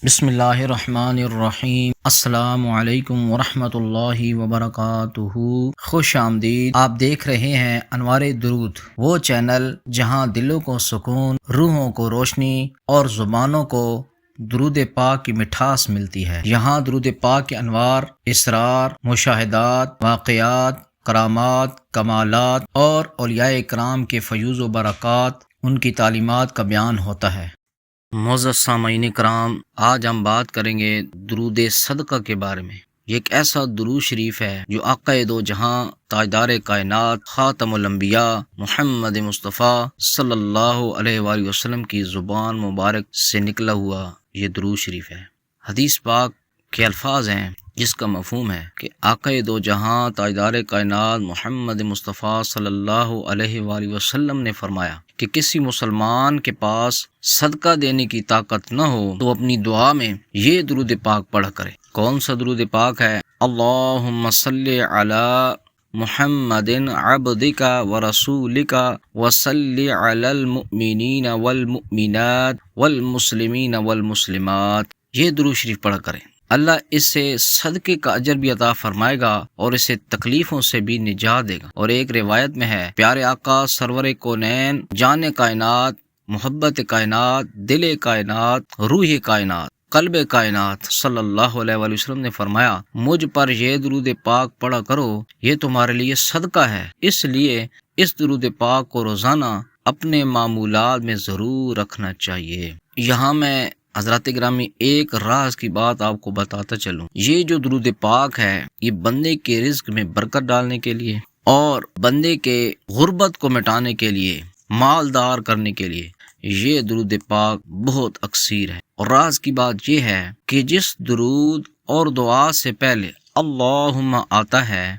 بسم اللہ الرحمن الرحیم۔ السلام علیکم ورحمۃ اللہ وبرکاتہ۔ خوش آمدید۔ آپ دیکھ رہے ہیں انوار درود، وہ چینل جہاں دلوں کو سکون، روحوں کو روشنی اور زبانوں کو درود پاک کی مٹھاس ملتی ہے۔ یہاں درود پاک کے انوار، اسرار، مشاہدات، واقعات، کرامات، کمالات اور اولیاء کرام کے فیوز و برکات، ان کی تعلیمات کا بیان ہوتا ہے۔ معزز سامعین کرام، آج ہم بات کریں گے درود صدقہ کے بارے میں۔ یہ ایک ایسا درود شریف ہے جو آقا دو جہاں، تاجدار کائنات، خاتم الانبیاء محمد مصطفیٰ صلی اللہ علیہ وآلہ وسلم کی زبان مبارک سے نکلا ہوا یہ درود شریف ہے۔ حدیث پاک کے الفاظ ہیں جس کا مفہوم ہے کہ آقا دو جہاں، تاجدار کائنات محمد مصطفیٰ صلی اللہ علیہ وآلہ وسلم نے فرمایا کہ کسی مسلمان کے پاس صدقہ دینے کی طاقت نہ ہو تو اپنی دعا میں یہ درود پاک پڑھا کرے۔ کون سا درود پاک ہے؟ اللہم صلی علی محمد عبدک ورسولک وصلی علی المؤمنین والمؤمنات والمسلمین والمسلمات۔ یہ درود شریف پڑھا کریں، اللہ اس سے صدقے کا اجر بھی عطا فرمائے گا اور اسے تکلیفوں سے بھی نجات دے گا۔ اور ایک روایت میں ہے، پیارے آقا سرور کونین، جان کائنات، محبت کائنات، دل کائنات، روح کائنات، قلب کائنات صلی اللہ علیہ وآلہ وسلم نے فرمایا، مجھ پر یہ درود پاک پڑھا کرو، یہ تمہارے لیے صدقہ ہے۔ اس لیے اس درود پاک کو روزانہ اپنے معمولات میں ضرور رکھنا چاہیے۔ یہاں میں حضرات گرامی ایک راز کی بات آپ کو بتاتا چلوں۔ یہ جو درود پاک ہے، یہ بندے کے رزق میں برکت ڈالنے کے لیے اور بندے کے غربت کو مٹانے کے لیے، مالدار کرنے کے لیے یہ درود پاک بہت اکثیر ہے۔ اور راز کی بات یہ ہے کہ جس درود اور دعا سے پہلے اللہم آتا ہے،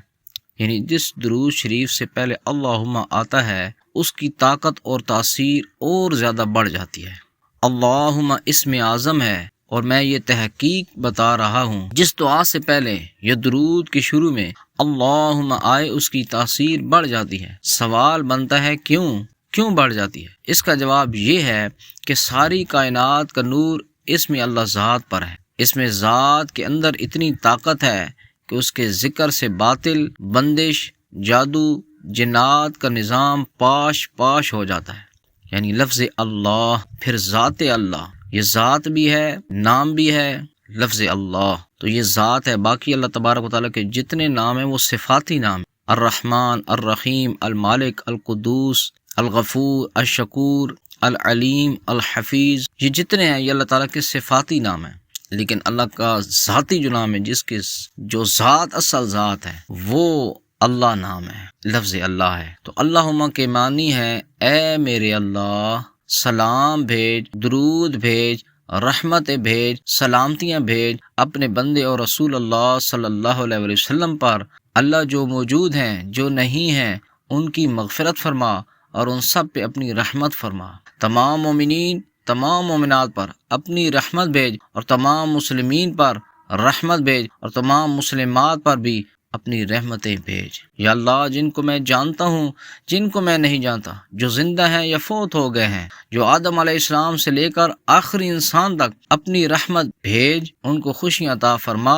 یعنی جس درود شریف سے پہلے اللہم آتا ہے، اس کی طاقت اور تاثیر اور زیادہ بڑھ جاتی ہے۔ اللہم اسم اعظم ہے، اور میں یہ تحقیق بتا رہا ہوں، جس دعا سے پہلے یہ درود کے شروع میں اللہم آئے، اس کی تاثیر بڑھ جاتی ہے۔ سوال بنتا ہے کیوں بڑھ جاتی ہے؟ اس کا جواب یہ ہے کہ ساری کائنات کا نور اسم اللہ ذات پر ہے۔ اس میں ذات کے اندر اتنی طاقت ہے کہ اس کے ذکر سے باطل، بندش، جادو، جنات کا نظام پاش ہو جاتا ہے۔ یعنی لفظ اللہ، پھر ذات اللہ، یہ ذات بھی ہے، نام بھی ہے، لفظ اللہ تو یہ ذات ہے۔ باقی اللہ تبارک و تعالیٰ کے جتنے نام ہیں وہ صفاتی نام ہیں، الرحمن، الرحیم، المالک، القدوس، الغفور، الشکور، العلیم، الحفیظ، یہ جتنے ہیں یہ اللہ تعالیٰ کے صفاتی نام ہیں۔ لیکن اللہ کا ذاتی جو نام ہے، جس کے جو ذات اصل ذات ہے، وہ اللہ نام ہے، لفظ اللہ ہے۔ تو اللہم کے معنی ہے اے میرے اللہ، سلام بھیج، درود بھیج، رحمت بھیج، سلامتیاں بھیج اپنے بندے اور رسول اللہ صلی اللہ علیہ وآلہ وسلم پر۔ اللہ جو موجود ہیں، جو نہیں ہیں، ان کی مغفرت فرما اور ان سب پہ اپنی رحمت فرما۔ تمام مومنین، تمام مومنات پر اپنی رحمت بھیج، اور تمام مسلمین پر رحمت بھیج، اور تمام مسلمات پر بھی اپنی رحمتیں بھیج۔ یا اللہ، جن کو میں جانتا ہوں، جن کو میں نہیں جانتا، جو زندہ ہیں یا فوت ہو گئے ہیں، جو آدم علیہ السلام سے لے کر آخری انسان تک، اپنی رحمت بھیج، ان کو خوشیاں عطا فرما،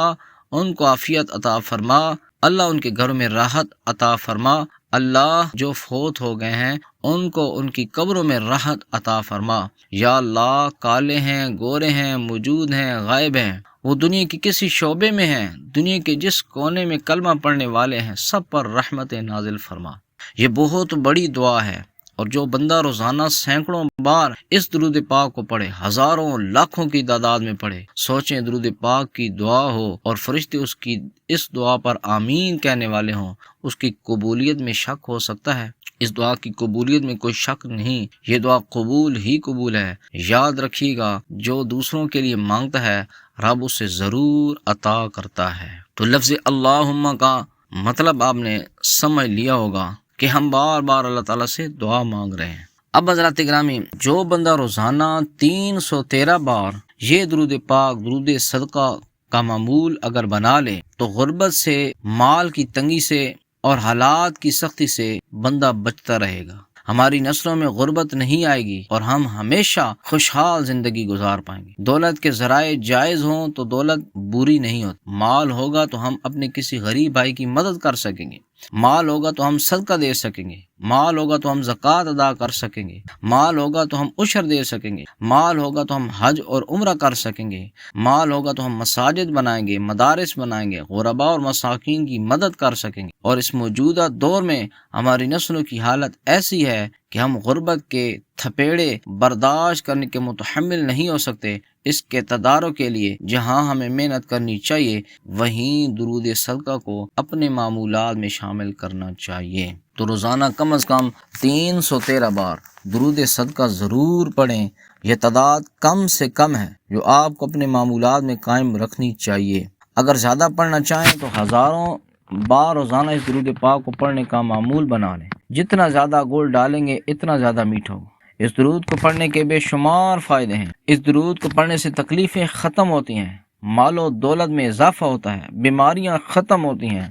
ان کو عافیت عطا فرما۔ اللہ ان کے گھروں میں راحت عطا فرما۔ اللہ جو فوت ہو گئے ہیں ان کو ان کی قبروں میں راحت عطا فرما۔ یا اللہ، کالے ہیں، گورے ہیں، موجود ہیں، غائب ہیں، وہ دنیا کے کسی شعبے میں ہیں، دنیا کے جس کونے میں کلمہ پڑھنے والے ہیں، سب پر رحمت نازل فرما۔ یہ بہت بڑی دعا ہے، اور جو بندہ روزانہ سینکڑوں بار اس درود پاک کو پڑھے، ہزاروں لاکھوں کی تعداد میں پڑھے، سوچیں درود پاک کی دعا ہو اور فرشتے اس کی اس دعا پر آمین کہنے والے ہوں، اس کی قبولیت میں شک ہو سکتا ہے؟ اس دعا کی قبولیت میں کوئی شک نہیں، یہ دعا قبول ہی قبول ہے۔ یاد رکھیے گا، جو دوسروں کے لیے مانگتا ہے، رب اسے ضرور عطا کرتا ہے۔ تو لفظ اللہم کا مطلب آپ نے سمجھ لیا ہوگا کہ ہم بار بار اللہ تعالیٰ سے دعا مانگ رہے ہیں۔ اب حضرات گرامی، جو بندہ روزانہ 313 بار یہ درود پاک، درود صدقہ کا معمول اگر بنا لے تو غربت سے، مال کی تنگی سے اور حالات کی سختی سے بندہ بچتا رہے گا۔ ہماری نسلوں میں غربت نہیں آئے گی اور ہم ہمیشہ خوشحال زندگی گزار پائیں گے۔ دولت کے ذرائع جائز ہوں تو دولت بری نہیں ہوتی۔ مال ہوگا تو ہم اپنے کسی غریب بھائی کی مدد کر سکیں گے، مال ہوگا تو ہم صدقہ دے سکیں گے، مال ہوگا تو ہم زکوٰۃ ادا کر سکیں گے، مال ہوگا تو ہم عشر دے سکیں گے، مال ہوگا تو ہم حج اور عمرہ کر سکیں گے، مال ہوگا تو ہم مساجد بنائیں گے، مدارس بنائیں گے، غرباء اور مساکین کی مدد کر سکیں گے۔ اور اس موجودہ دور میں ہماری نسلوں کی حالت ایسی ہے کہ ہم غربت کے تھپیڑے برداشت کرنے کے متحمل نہیں ہو سکتے۔ اس کے تدارک کے لیے جہاں ہمیں محنت کرنی چاہیے، وہیں درود صدقہ کو اپنے معمولات میں شامل کرنا چاہیے۔ تو روزانہ کم از کم 313 بار درود صدقہ ضرور پڑھیں۔ یہ تعداد کم سے کم ہے جو آپ کو اپنے معمولات میں قائم رکھنی چاہیے۔ اگر زیادہ پڑھنا چاہیں تو ہزاروں بار روزانہ اس درود پاک کو پڑھنے کا معمول بنا لیں۔ جتنا زیادہ گول ڈالیں گے اتنا زیادہ میٹھا ہوگا۔ اس درود کو پڑھنے کے بے شمار فائدے ہیں۔ اس درود کو پڑھنے سے تکلیفیں ختم ہوتی ہیں، مال و دولت میں اضافہ ہوتا ہے، بیماریاں ختم ہوتی ہیں،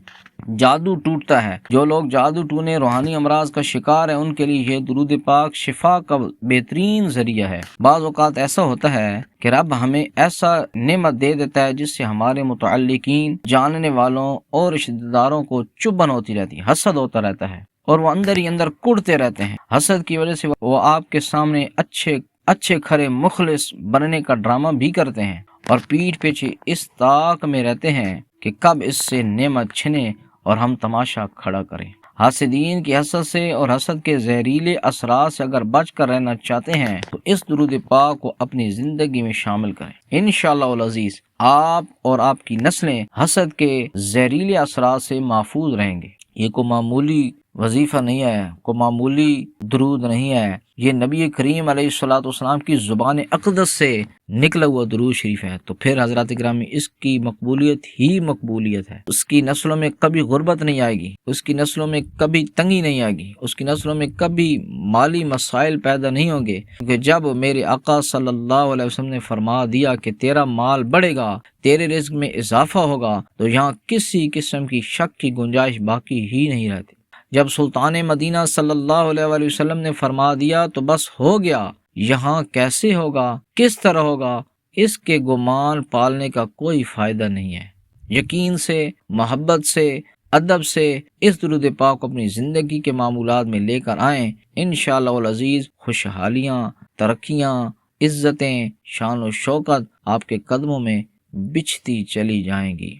جادو ٹوٹتا ہے۔ جو لوگ جادو ٹونے روحانی امراض کا شکار ہیں ان کے لیے یہ درود پاک شفا کا بہترین ذریعہ ہے۔ بعض اوقات ایسا ہوتا ہے کہ رب ہمیں ایسا نعمت دے دیتا ہے جس سے ہمارے متعلقین، جاننے والوں اور رشتہ داروں کو چبھن ہوتی رہتی ہے، حسد ہوتا رہتا ہے اور وہ اندر ہی اندر کڑتے رہتے ہیں۔ حسد کی وجہ سے وہ آپ کے سامنے اچھے کھرے مخلص بننے کا ڈرامہ بھی کرتے ہیں اور پیٹھ پیچھے اس طاق میں رہتے ہیں کہ کب اس سے نعمت چھنے اور ہم تماشا کھڑا کریں۔ حاسدین کی حسد سے اور حسد کے زہریلے اثرات سے اگر بچ کر رہنا چاہتے ہیں تو اس درود پاک کو اپنی زندگی میں شامل کریں۔ انشاءاللہ العزیز آپ اور آپ کی نسلیں حسد کے زہریلے اثرات سے محفوظ رہیں گے۔ یہ کوئی معمولی وظیفہ نہیں ہے، کوئی معمولی درود نہیں ہے، یہ نبی کریم علیہ الصلوۃ کی زبان اقدس سے نکلا ہوا درود شریف ہے۔ تو پھر حضرات گرامی اس کی مقبولیت ہی مقبولیت ہے۔ اس کی نسلوں میں کبھی غربت نہیں آئے گی، اس کی نسلوں میں کبھی تنگی نہیں آئے گی، اس کی نسلوں میں کبھی مالی مسائل پیدا نہیں ہوں گے، کیونکہ جب میرے آقا صلی اللہ علیہ وسلم نے فرما دیا کہ تیرا مال بڑھے گا، تیرے رزق میں اضافہ ہوگا، تو یہاں کسی قسم کی شک کی گنجائش باقی ہی نہیں رہتی۔ جب سلطان مدینہ صلی اللہ علیہ وآلہ وسلم نے فرما دیا تو بس ہو گیا۔ یہاں کیسے ہوگا، کس طرح ہوگا، اس کے گمان پالنے کا کوئی فائدہ نہیں ہے۔ یقین سے، محبت سے، ادب سے اس درود پاک کو اپنی زندگی کے معمولات میں لے کر آئیں۔ انشاءاللہ العزیز خوشحالیاں، ترقیاں، عزتیں، شان و شوکت آپ کے قدموں میں بچھتی چلی جائیں گی۔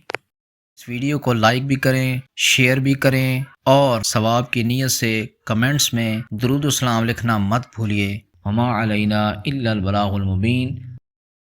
اس ویڈیو کو لائک بھی کریں، شیئر بھی کریں اور ثواب کی نیت سے کمنٹس میں درود و سلام لکھنا مت بھولیے۔ وما علینا الا البلاغ المبین۔